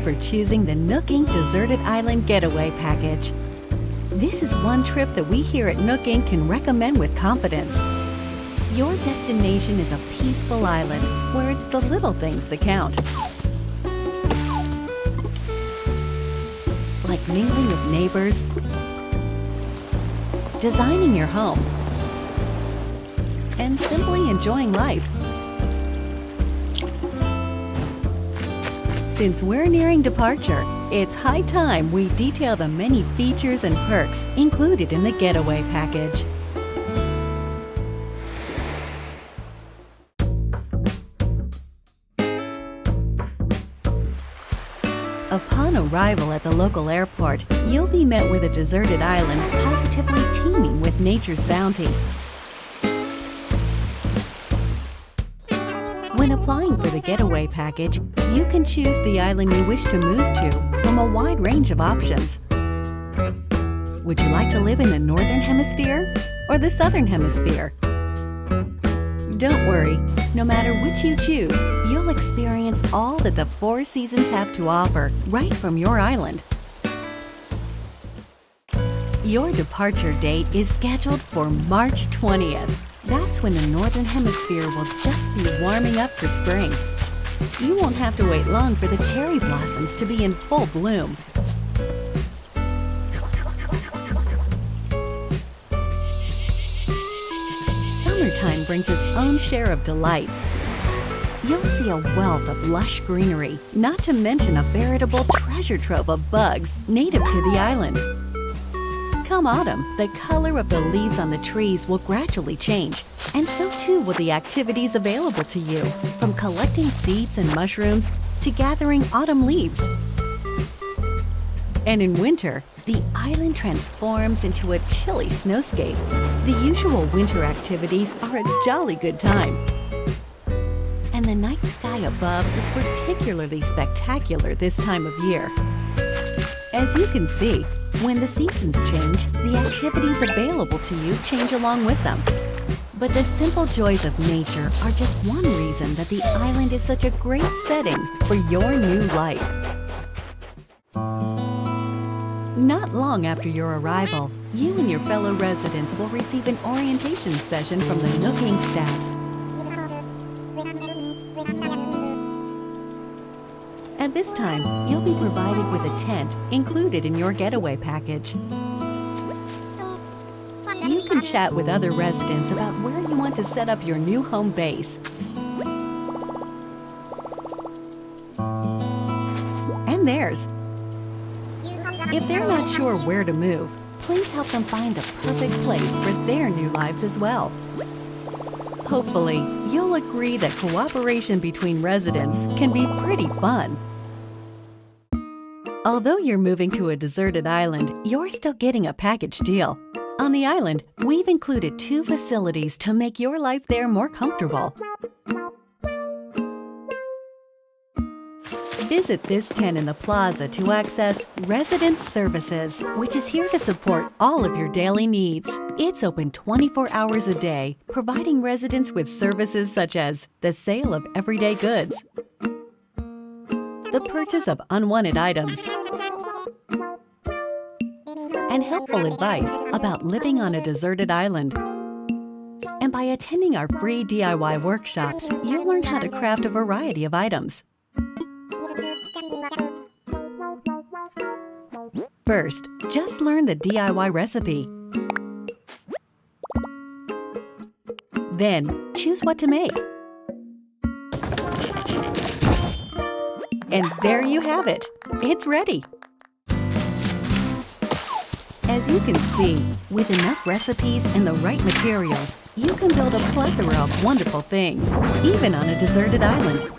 for choosing the Nook Inc. Deserted Island Getaway Package. This is one trip that we here at Nook Inc. can recommend with confidence. Your destination is a peaceful island where it's the little things that count. Like mingling with neighbors, designing your home, and simply enjoying life. Since we're nearing departure, it's high time we detail the many features and perks included in the Getaway Package. Upon arrival at the local airport, you'll be met with a deserted island positively teeming with nature's bounty. When applying for the Getaway Package, you can choose the island you wish to move to from a wide range of options. Would you like to live in the Northern Hemisphere or the Southern Hemisphere? Don't worry, no matter which you choose, you'll experience all that the four seasons have to offer right from your island. Your departure date is scheduled for March 20th. That's when the Northern Hemisphere will just be warming up for spring. You won't have to wait long for the cherry blossoms to be in full bloom. Summertime brings its own share of delights. You'll see a wealth of lush greenery, not to mention a veritable treasure trove of bugs native to the island. Come autumn, the color of the leaves on the trees will gradually change, and so too will the activities available to you, from collecting seeds and mushrooms to gathering autumn leaves. And in winter, the island transforms into a chilly snowscape. The usual winter activities are a jolly good time. And the night sky above is particularly spectacular this time of year. As you can see, when the seasons change, the activities available to you change along with them. But the simple joys of nature are just one reason that the island is such a great setting for your new life. Not long after your arrival, you and your fellow residents will receive an orientation session from the Nook Inc. staff. At this time, you'll be provided with a tent included in your Getaway Package. You can chat with other residents about where you want to set up your new home base. And theirs. If they're not sure where to move, please help them find the perfect place for their new lives as well. Hopefully, you'll agree that cooperation between residents can be pretty fun. Although you're moving to a deserted island, you're still getting a package deal. On the island, we've included 2 facilities to make your life there more comfortable. Visit this tent in the plaza to access Resident Services, which is here to support all of your daily needs. It's open 24 hours a day, providing residents with services such as the sale of everyday goods, the purchase of unwanted items, and helpful advice about living on a deserted island. And by attending our free DIY workshops, you'll learn how to craft a variety of items. First, just learn the DIY recipe. Then, choose what to make. And there you have it. It's ready. As you can see, with enough recipes and the right materials, you can build a plethora of wonderful things, even on a deserted island.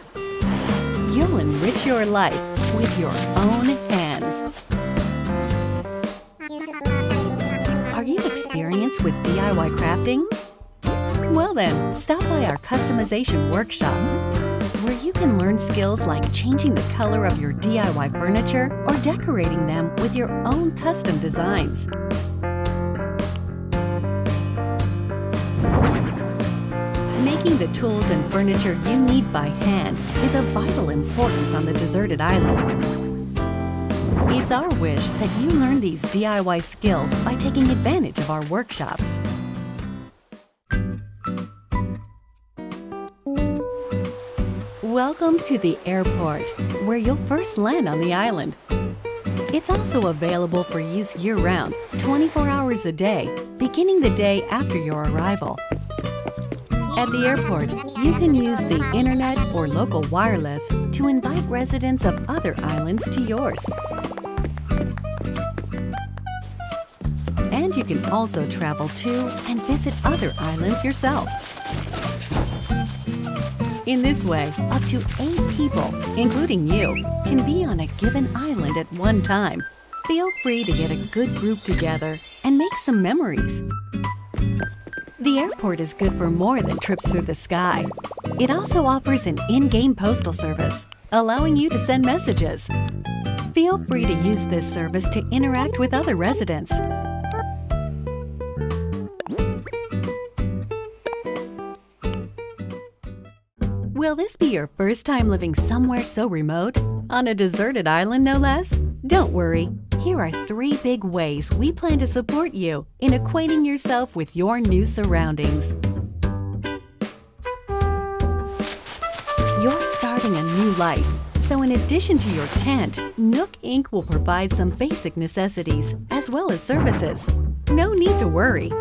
You'll enrich your life with your own hands. Are you experienced with DIY crafting? Well then, stop by our customization workshop, where you can learn skills like changing the color of your DIY furniture or decorating them with your own custom designs. Making the tools and furniture you need by hand is of vital importance on the deserted island. It's our wish that you learn these DIY skills by taking advantage of our workshops. Welcome to the airport, where you'll first land on the island. It's also available for use year-round, 24 hours a day, beginning the day after your arrival. At the airport, you can use the internet or local wireless to invite residents of other islands to yours. And you can also travel to and visit other islands yourself. In this way, up to 8 people, including you, can be on a given island at one time. Feel free to get a good group together and make some memories. The airport is good for more than trips through the sky. It also offers an in-game postal service, allowing you to send messages. Feel free to use this service to interact with other residents. Will this be your first time living somewhere so remote? On a deserted island, no less? Don't worry. Here are 3 big ways we plan to support you in acquainting yourself with your new surroundings. You're starting a new life, so in addition to your tent, Nook Inc. will provide some basic necessities as well as services. No need to worry.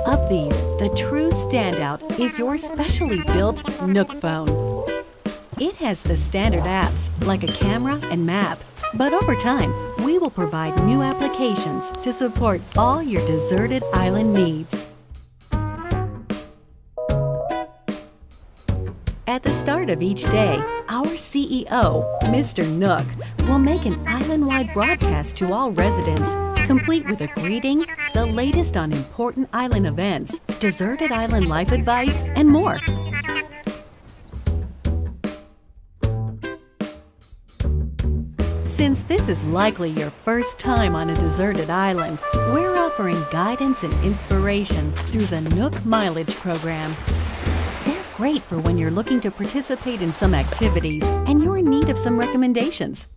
Of these, the true standout is your specially built Nook phone. It has the standard apps like a camera and map, but over time, we will provide new applications to support all your deserted island needs. At the start of each day, our CEO, Mr. Nook, will make an island-wide broadcast to all residents, complete with a greeting, the latest on important island events, deserted island life advice, and more. Since this is likely your first time on a deserted island, we're offering guidance and inspiration through the Nook Mileage program. They're great for when you're looking to participate in some activities and you're in need of some recommendations.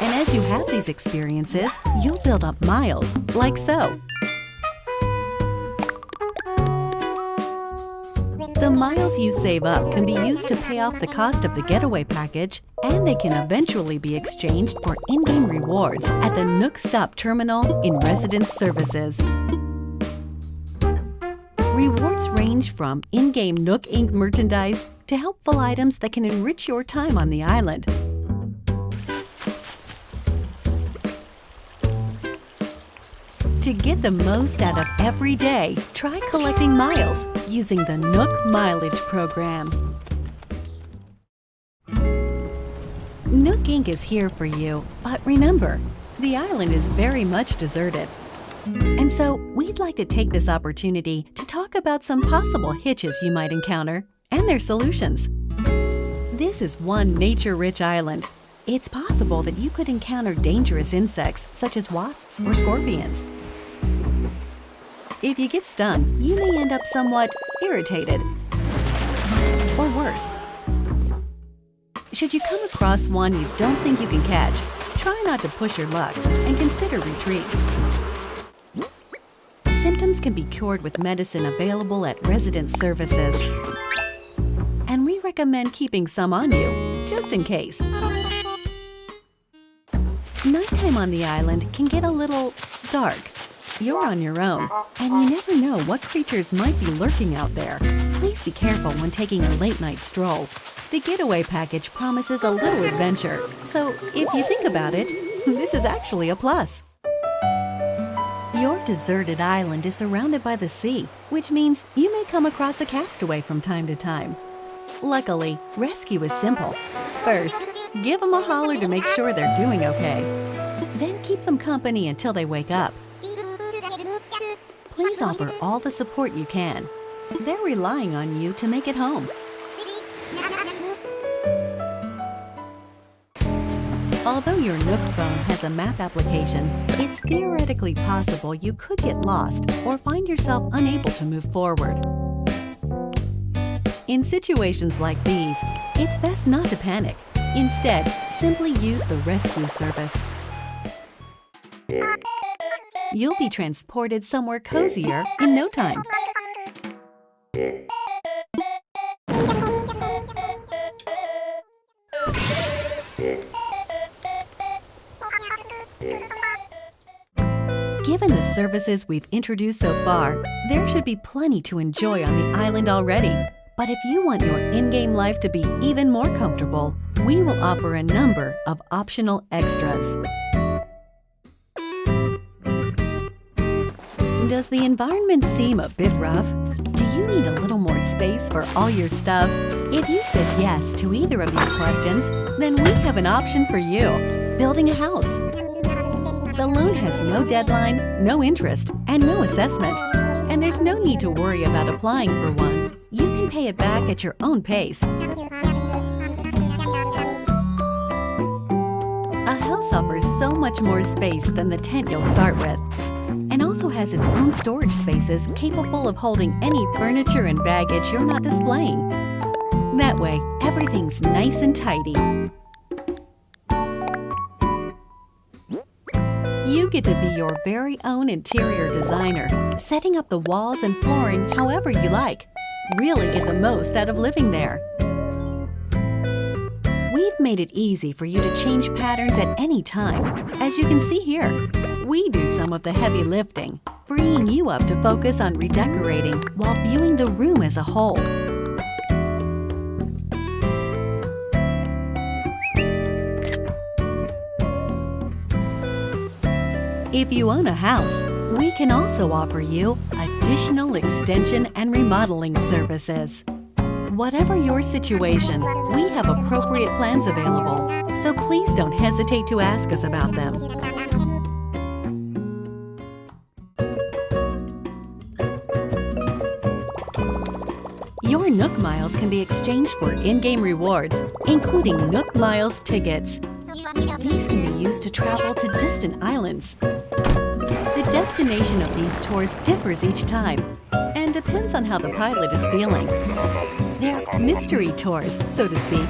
And as you have these experiences, you'll build up miles, like so. The miles you save up can be used to pay off the cost of the getaway package, and they can eventually be exchanged for in-game rewards at the Nook Stop Terminal in Residence Services. Rewards range from in-game Nook Inc. merchandise to helpful items that can enrich your time on the island. To get the most out of every day, try collecting miles using the Nook Mileage program. Nook Inc. is here for you, but remember, the island is very much deserted. And so, we'd like to take this opportunity to talk about some possible hitches you might encounter and their solutions. This is one nature-rich island. It's possible that you could encounter dangerous insects such as wasps or scorpions. If you get stung, you may end up somewhat irritated, or worse. Should you come across one you don't think you can catch, try not to push your luck and consider retreat. Symptoms can be cured with medicine available at resident services. And we recommend keeping some on you, just in case. Nighttime on the island can get a little dark. You're on your own, and you never know what creatures might be lurking out there. Please be careful when taking a late-night stroll. The getaway package promises a little adventure, so if you think about it, this is actually a plus. Your deserted island is surrounded by the sea, which means you may come across a castaway from time to time. Luckily, rescue is simple. First, give them a holler to make sure they're doing okay. Then keep them company until they wake up. Please offer all the support you can. They're relying on you to make it home. Although your Nook phone has a map application, it's theoretically possible you could get lost or find yourself unable to move forward. In situations like these, it's best not to panic. Instead, simply use the rescue service. You'll be transported somewhere cozier in no time. Given the services we've introduced so far, there should be plenty to enjoy on the island already. But if you want your in-game life to be even more comfortable, we will offer a number of optional extras. Does the environment seem a bit rough? Do you need a little more space for all your stuff? If you said yes to either of these questions, then we have an option for you: building a house. The loan has no deadline, no interest, and no assessment. And there's no need to worry about applying for one. You can pay it back at your own pace. A house offers so much more space than the tent you'll start with, and also has its own storage spaces capable of holding any furniture and baggage you're not displaying. That way, everything's nice and tidy. You get to be your very own interior designer, setting up the walls and flooring however you like. Really get the most out of living there. We've made it easy for you to change patterns at any time. As you can see here, we do some of the heavy lifting, freeing you up to focus on redecorating while viewing the room as a whole. If you own a house, we can also offer you additional extension and remodeling services. Whatever your situation, we have appropriate plans available, so please don't hesitate to ask us about them. Your Nook Miles can be exchanged for in-game rewards, including Nook Miles tickets. These can be used to travel to distant islands. The destination of these tours differs each time and depends on how the pilot is feeling. They're mystery tours, so to speak.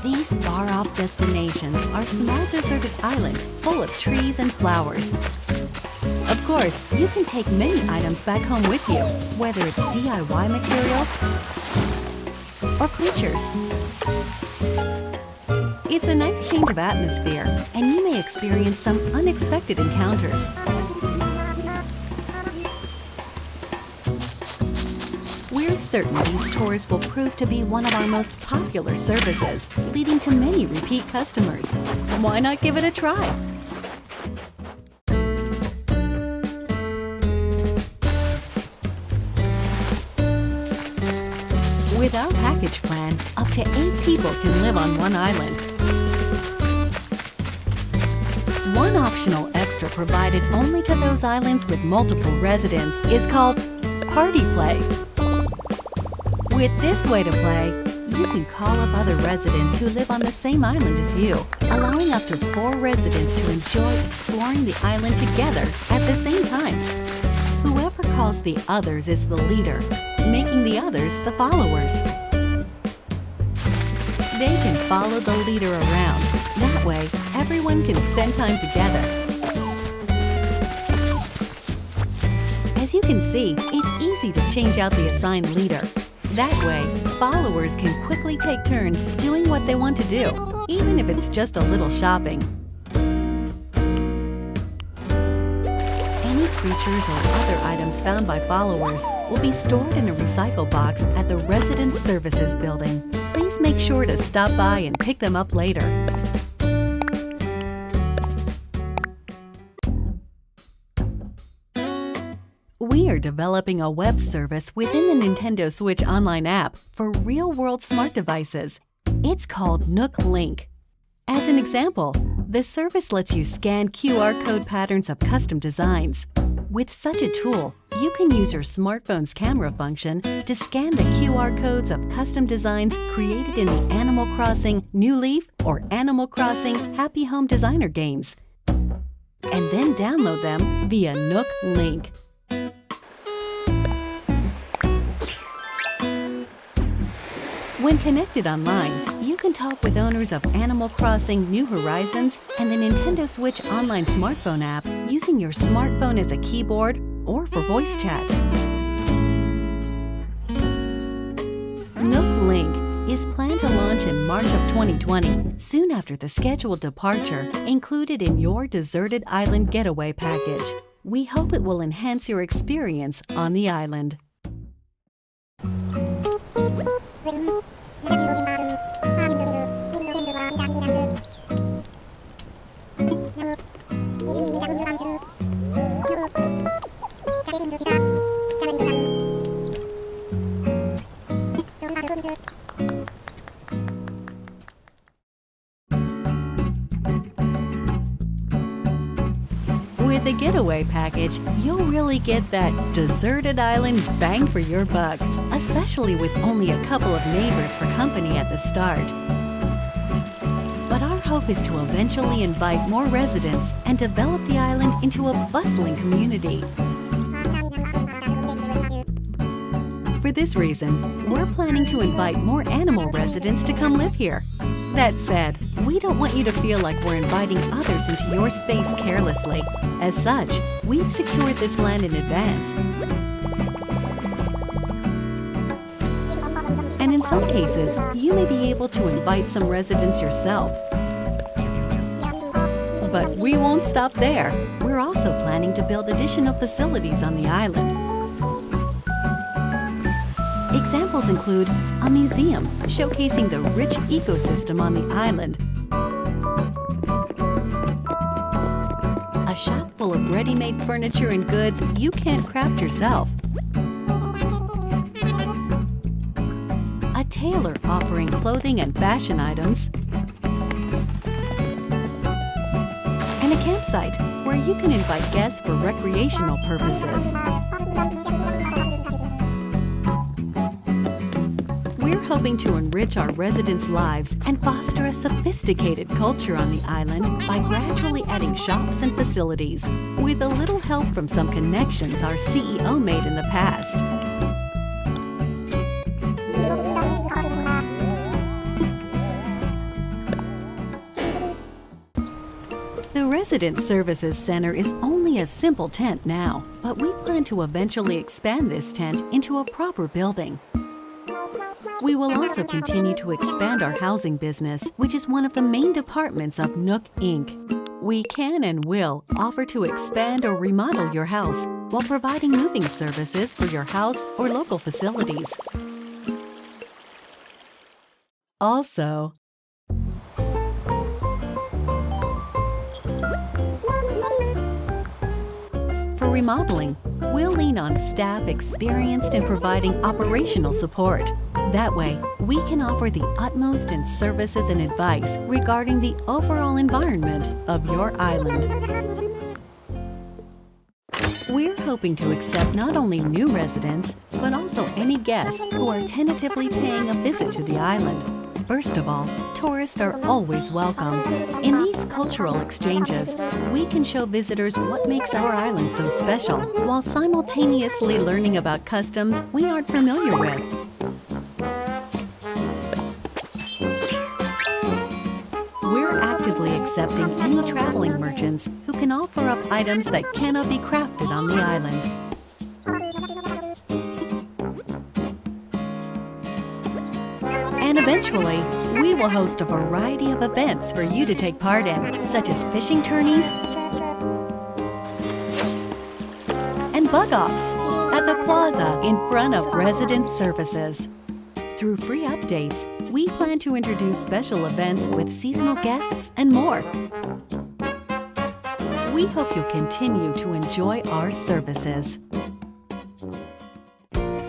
These far-off destinations are small deserted islands full of trees and flowers. Of course, you can take many items back home with you, whether it's DIY materials or creatures. It's a nice change of atmosphere, and you may experience some unexpected encounters. We're certain these tours will prove to be one of our most popular services, leading to many repeat customers. Why not give it a try? With our package plan, up to 8 people can live on one island. One optional extra provided only to those islands with multiple residents is called Party Play. With this way to play, you can call up other residents who live on the same island as you, allowing up to 4 residents to enjoy exploring the island together at the same time. Whoever calls the others is the leader, making the others the followers. They can follow the leader around. That way, everyone can spend time together. As you can see, it's easy to change out the assigned leader. That way, followers can quickly take turns doing what they want to do, even if it's just a little shopping. Any creatures or other items found by followers will be stored in a recycle box at the Resident Services building. Please make sure to stop by and pick them up later. We are developing a web service within the Nintendo Switch Online app for real-world smart devices. It's called Nook Link. As an example, the service lets you scan QR code patterns of custom designs. With such a tool, you can use your smartphone's camera function to scan the QR codes of custom designs created in the Animal Crossing New Leaf or Animal Crossing Happy Home Designer games, and then download them via Nook Link. When connected online, you can talk with owners of Animal Crossing New Horizons and the Nintendo Switch online smartphone app using your smartphone as a keyboard or for voice chat. Nook Link is planned to launch in March of 2020, soon after the scheduled departure included in your Deserted Island Getaway package. We hope it will enhance your experience on the island. With the Getaway package, you'll really get that deserted island bang for your buck, especially with only a couple of neighbors for company at the start. But our hope is to eventually invite more residents and develop the island into a bustling community. For this reason, we're planning to invite more animal residents to come live here. That said, we don't want you to feel like we're inviting others into your space carelessly. As such, we've secured this land in advance. And in some cases, you may be able to invite some residents yourself. But we won't stop there. We're also planning to build additional facilities on the island. Examples include a museum showcasing the rich ecosystem on the island, a shop full of ready-made furniture and goods you can't craft yourself, a tailor offering clothing and fashion items, and a campsite where you can invite guests for recreational purposes. We're hoping to enrich our residents' lives and foster a sophisticated culture on the island by gradually adding shops and facilities, with a little help from some connections our CEO made in the past. The Resident Services Center is only a simple tent now, but we plan to eventually expand this tent into a proper building. We will also continue to expand our housing business, which is one of the main departments of Nook Inc. We can and will offer to expand or remodel your house while providing moving services for your house or local facilities. Also, for remodeling, we'll lean on staff experienced in providing operational support. That way, we can offer the utmost in services and advice regarding the overall environment of your island. We're hoping to accept not only new residents, but also any guests who are tentatively paying a visit to the island. First of all, tourists are always welcome. In these cultural exchanges, we can show visitors what makes our island so special, while simultaneously learning about customs we aren't familiar with. We're actively accepting any traveling merchants who can offer up items that cannot be crafted on the island. And eventually, we will host a variety of events for you to take part in, such as fishing tourneys and bug-offs at the plaza in front of Resident Services. Through free updates, we plan to introduce special events with seasonal guests and more. We hope you'll continue to enjoy our services.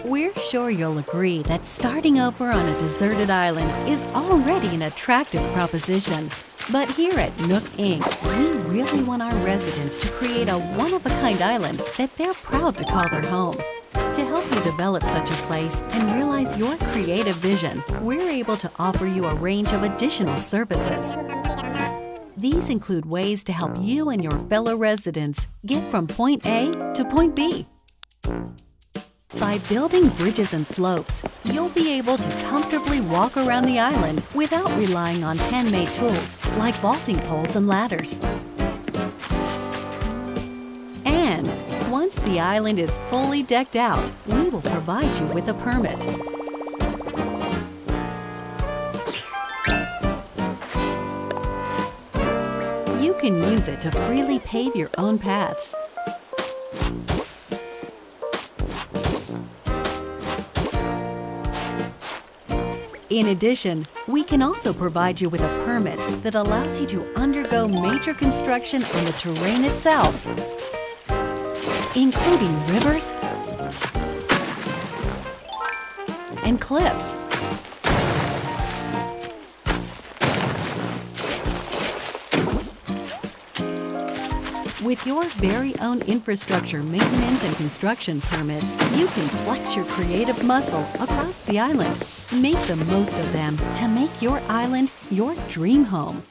We're sure you'll agree that starting over on a deserted island is already an attractive proposition. But here at Nook Inc., we really want our residents to create a one-of-a-kind island that they're proud to call their home. To help you develop such a place and realize your creative vision, we're able to offer you a range of additional services. These include ways to help you and your fellow residents get from point A to point B. By building bridges and slopes, you'll be able to comfortably walk around the island without relying on handmade tools like vaulting poles and ladders. And once the island is fully decked out, we will provide you with a permit. You can use it to freely pave your own paths. In addition, we can also provide you with a permit that allows you to undergo major construction on the terrain itself, including rivers and cliffs. With your very own infrastructure maintenance and construction permits, you can flex your creative muscle across the island. Make the most of them to make your island your dream home.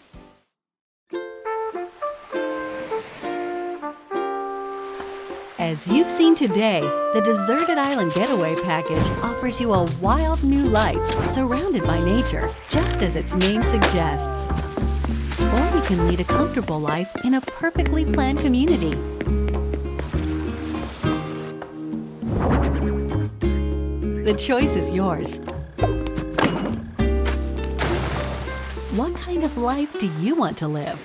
As you've seen today, the Deserted Island Getaway Package offers you a wild new life surrounded by nature, just as its name suggests. Or you can lead a comfortable life in a perfectly planned community. The choice is yours. What kind of life do you want to live?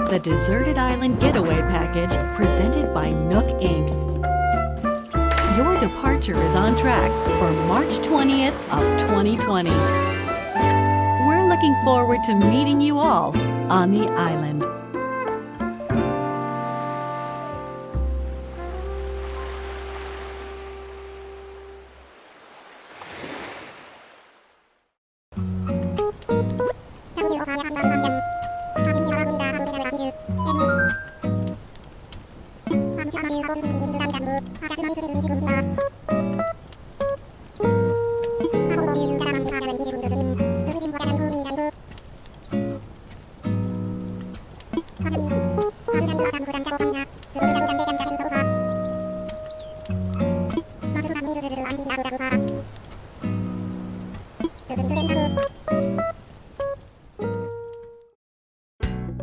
The Deserted Island Getaway Package, presented by Nook Inc. Your departure is on track for March 20th of 2020. We're looking forward to meeting you all on the island.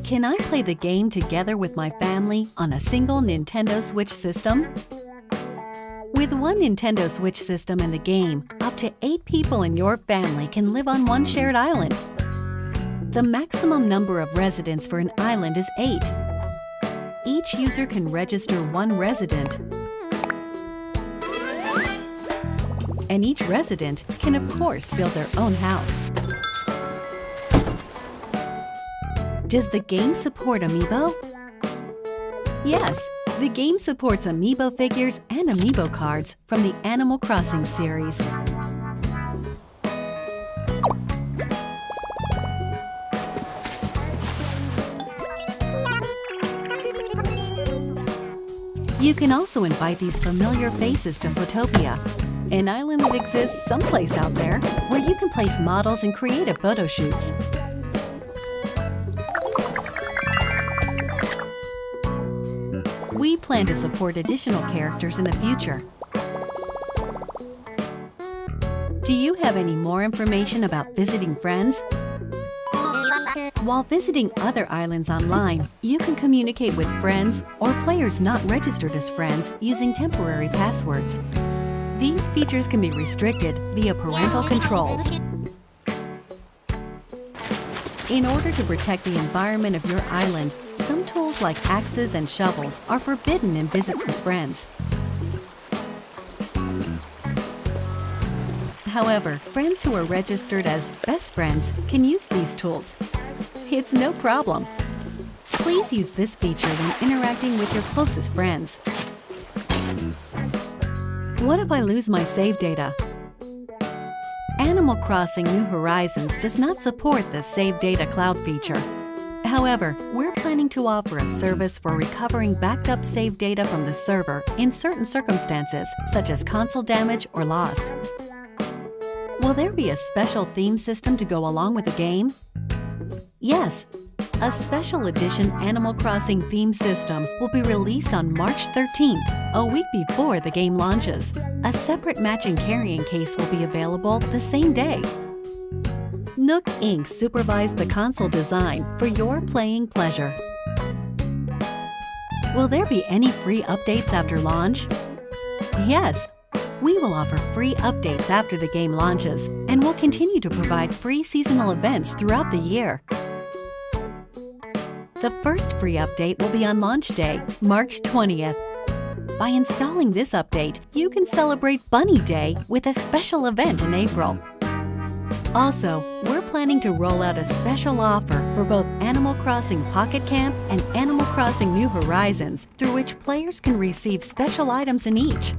Can I play the game together with my family on a single Nintendo Switch system? With one Nintendo Switch system and the game, up to 8 people in your family can live on one shared island. The maximum number of residents for an island is 8. Each user can register one resident, and each resident can, of course, build their own house. Does the game support Amiibo? Yes, the game supports Amiibo figures and Amiibo cards from the Animal Crossing series. You can also invite these familiar faces to Photopia, an island that exists someplace out there where you can place models and creative photo shoots. We plan to support additional characters in the future. Do you have any more information about visiting friends? While visiting other islands online, you can communicate with friends or players not registered as friends using temporary passwords. These features can be restricted via parental controls. In order to protect the environment of your island, some tools like axes and shovels are forbidden in visits with friends. However, friends who are registered as best friends can use these tools. It's no problem. Please use this feature when interacting with your closest friends. What if I lose my save data? Animal Crossing New Horizons does not support the Save Data Cloud feature. However, we're planning to offer a service for recovering backed up save data from the server in certain circumstances, such as console damage or loss. Will there be a special theme system to go along with the game? Yes. A special edition Animal Crossing theme system will be released on March 13th, a week before the game launches. A separate matching carrying case will be available the same day. Nook Inc. supervised the console design for your playing pleasure. Will there be any free updates after launch? Yes. We will offer free updates after the game launches, and will continue to provide free seasonal events throughout the year. The first free update will be on launch day, March 20th. By installing this update, you can celebrate Bunny Day with a special event in April. Also, we're planning to roll out a special offer for both Animal Crossing Pocket Camp and Animal Crossing New Horizons, through which players can receive special items in each.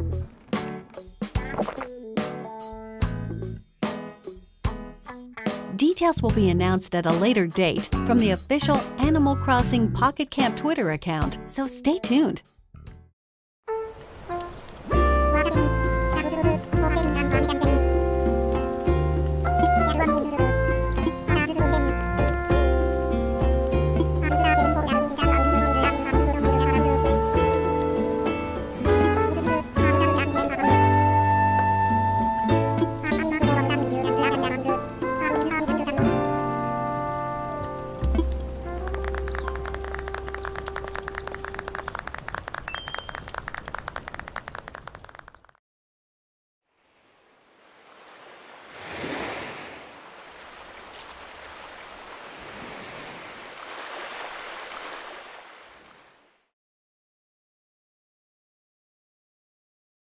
Details will be announced at a later date from the official Animal Crossing Pocket Camp Twitter account, so stay tuned.